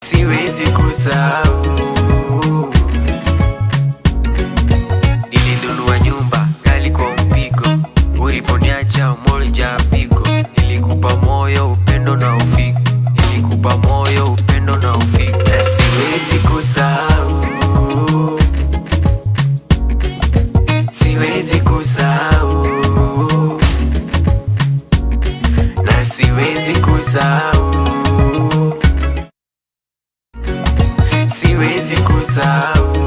siwezi kusahau. Nilinunua nyumba, gari kwa mpigo, uliponiacha umoja pigo. Nilikupa moyo, upendo na ufiki, nilikupa moyo, upendo na ufiki. Na siwezi kusahau, siwezi kusahau, na siwezi kusahau, siwezi kusahau.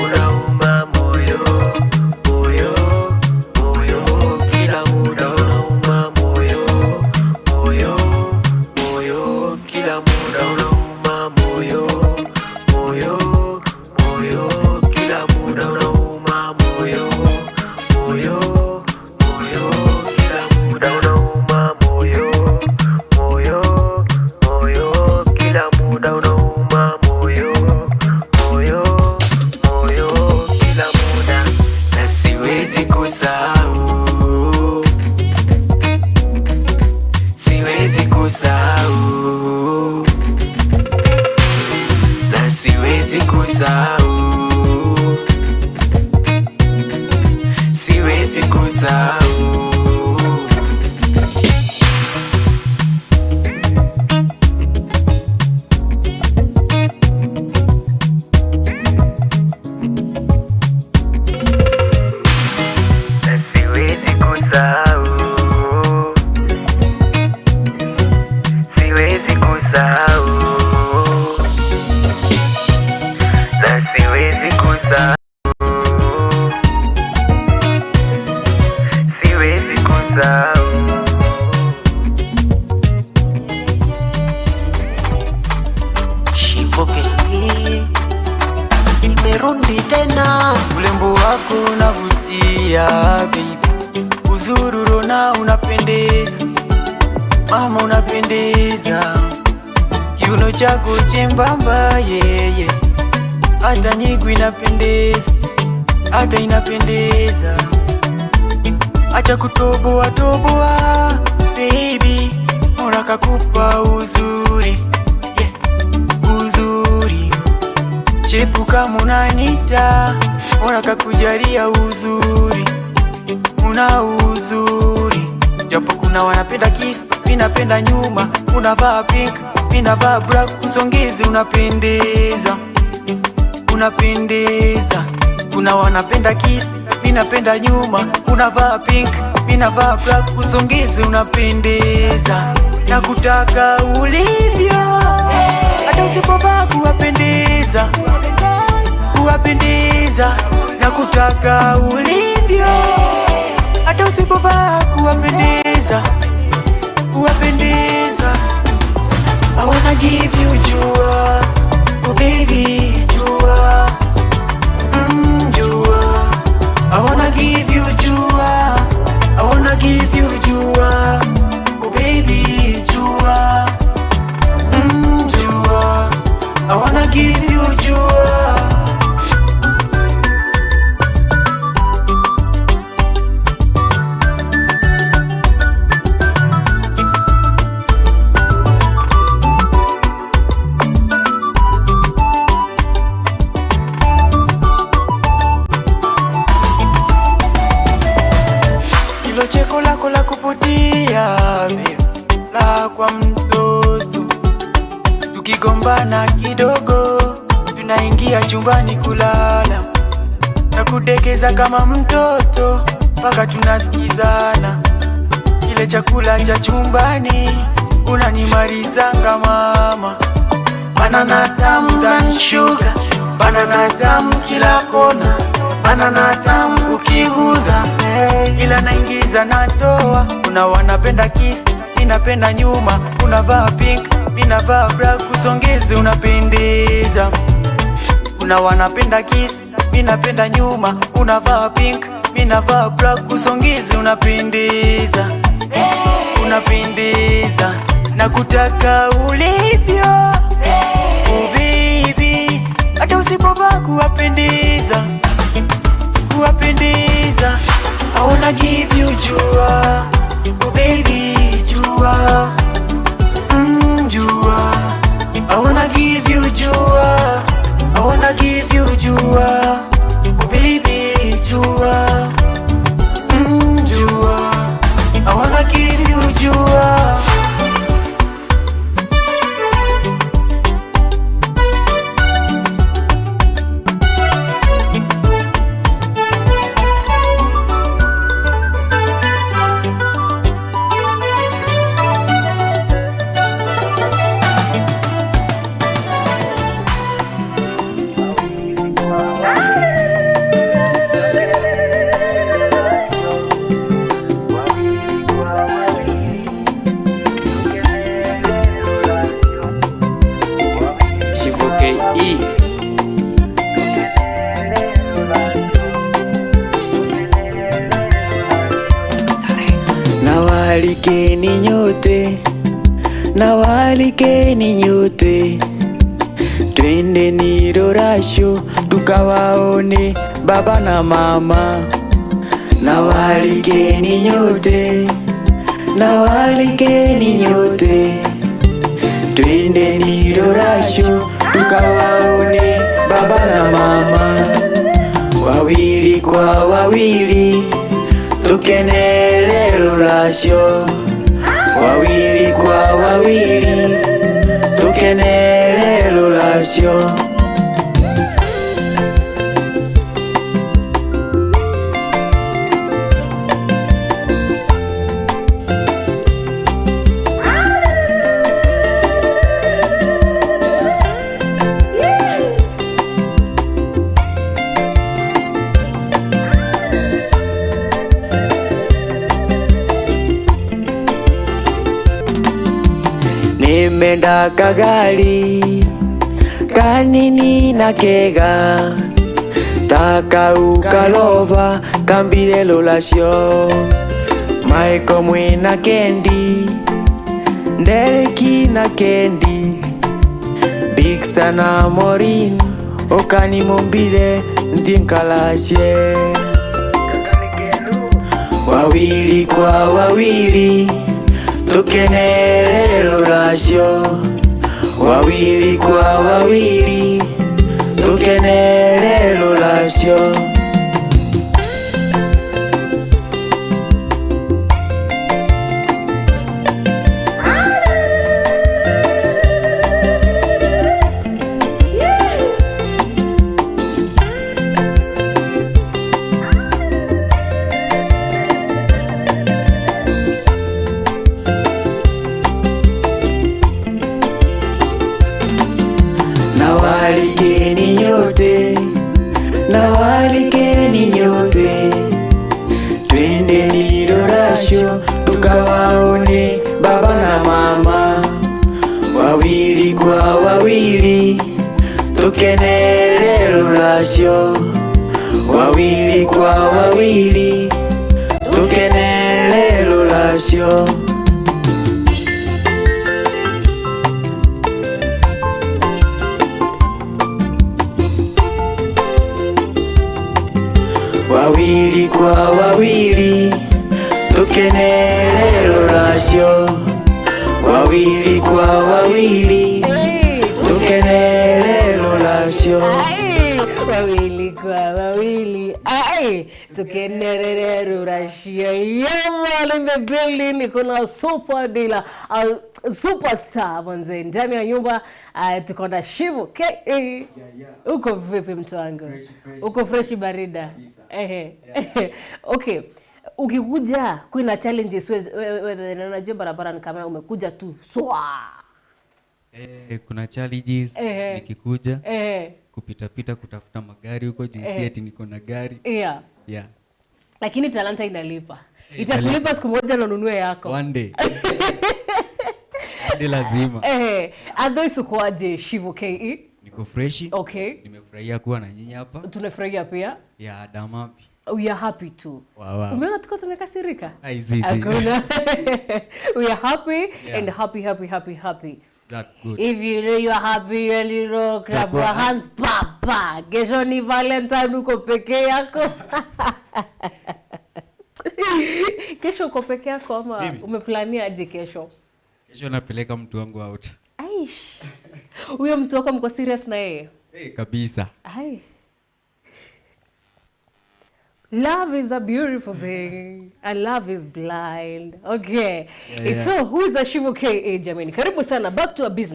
Unauma moyo, moyo, moyo, kila muda unauma moyo, moyo, moyo, kila muda unauma moyo, moyo, moyo, kila muda unauma moyo, moyo, moyo, kila muda unauma moyo, moyo, moyo, kila muda unauma moyo, moyo, moyo, kila muda. Na siwezi kusahau, siwezi kusahau, na siwezi kusahau, siwezi kusahau. Na siwezi kusahau, siwezi kusahau, na siwezi kusahau, siwezi kusahau. Shipoke nimerudi tena, Ulembo wako unavutia baby, uzururo na unapendeza, mama unapendeza, kiuno chako chembamba yeye, hata nyigu inapendeza, hata inapendeza. Acha kutoboa toboa baby, Mola kakupa uzuri, yeah, uzuri. Shepu kama unanita, Mola kakujalia uzuri, una uzuri. Japo kuna wanapenda kiss, mimi napenda nyuma, unavaa pink, mimi navaa black, usongezi unapendeza, unapendeza. Kuna wanapenda kiss, mimi napenda nyuma, unavaa pink, mimi navaa black, usongezi unapendeza. Nakutaka ulivyo, hata usipovaa kuwapendeza, kuwapendeza. Nakutaka ulivyo, hata usipovaa kuwapendeza, kuwapendeza. I wanna give you jua, oh baby, jua, jua. I wanna give you jua, I wanna give you jua, oh baby, jua, jua. I wanna give you jua. Ilo cheko lako la kuvutia babe, la kwa mtoto. Tukigombana kidogo, tunaingia chumbani kulala, na kudekeza kama mtoto mpaka tunasikizana. Kile chakula cha chumbani unanimarizanga mama, banana tamu than sugar, banana tamu kila kona, banana tamu ukiguza, ila naingiza natoa. Kuna wanapenda kiss, mimi napenda nyuma, unavaa pink, mimi navaa black, usongezi unapendeza. Kuna wanapenda kiss, mimi napenda nyuma, unavaa pink, mimi navaa black, usongezi unapendeza, unapendeza. Nakutaka ulivyo, oh baby, hata usipovaa kuwapendeza, kuwapendeza. I wanna give you jua, oh baby jua, jua. I wanna give you jua, I wanna give you jua, oh baby jua, jua. I wanna give you jua. Nawalikeni nyote, nawalikeni nyote, twendeni Rorasho tukawaone baba na mama. Nawalikeni nyote, nawalikeni nyote, twendeni Rorasho tukawaone baba na mama. Wawili kwa wawili tukenele Rorasho, wawili kwa wawili tukenele Rorasho. Nimenda kagali kanini na kega, taka ukalova kambile Rorasho. Maiko mwina Kendi, Ndereki na Kendi, Big Star na Morin, okani mombile nthinkalashe. Wawili kwa wawili tukenele Rorasho, wawili kwa wawili tukenele Rorasho. Nawalikeni nyote, nawalikeni nyote, twendeni Rorasho tukawaone baba na mama. Wawili kwa wawili tukenele Rorasho, wawili kwa wawili tukenele Rorasho. Wawili kwa wawili tukenele Rorasho, wawili kwa wawili tukenele Rorasho. Wawili kwa wawili tukenele Rorasho. Yeah man, in the building kuna super dealer, superstar manze ndani ya nyumba. Tuko na Shivu K. Uko vipi mtu wangu? Uko fresh barida? Okay. Ukikuja kuna challenges wewe unajua barabara ni kama umekuja tu swa. Kuna challenges nikikuja kupita kutafuta magari huko jinsi eti niko na gari. Yeah. Lakini talanta inalipa. Itakulipa siku moja na ununue yako. One day. Hadi lazima. Otherwise ukoaje Shivu K? Niko fresh. Okay. Nimefurahia kuwa na nyinyi hapa. Tunafurahia pia. Yeah, dama. We are happy too. Wow. Umeona tuko tumekasirika? Aizizi. We are happy and happy. That's good. If you know you are happy, you know, clap your hands, papa. Kesho ni Valentine, uko peke yako. Kesho uko peke yako ama umeplania aje kesho? Kesho napeleka mtu wangu out. Aish. Huyo mtu wako mko serious na yeye? Kabisa. Ai. Love is a beautiful thing and love is blind. Okay. So who is Ashivu K, jamani? Karibu sana, back to our business.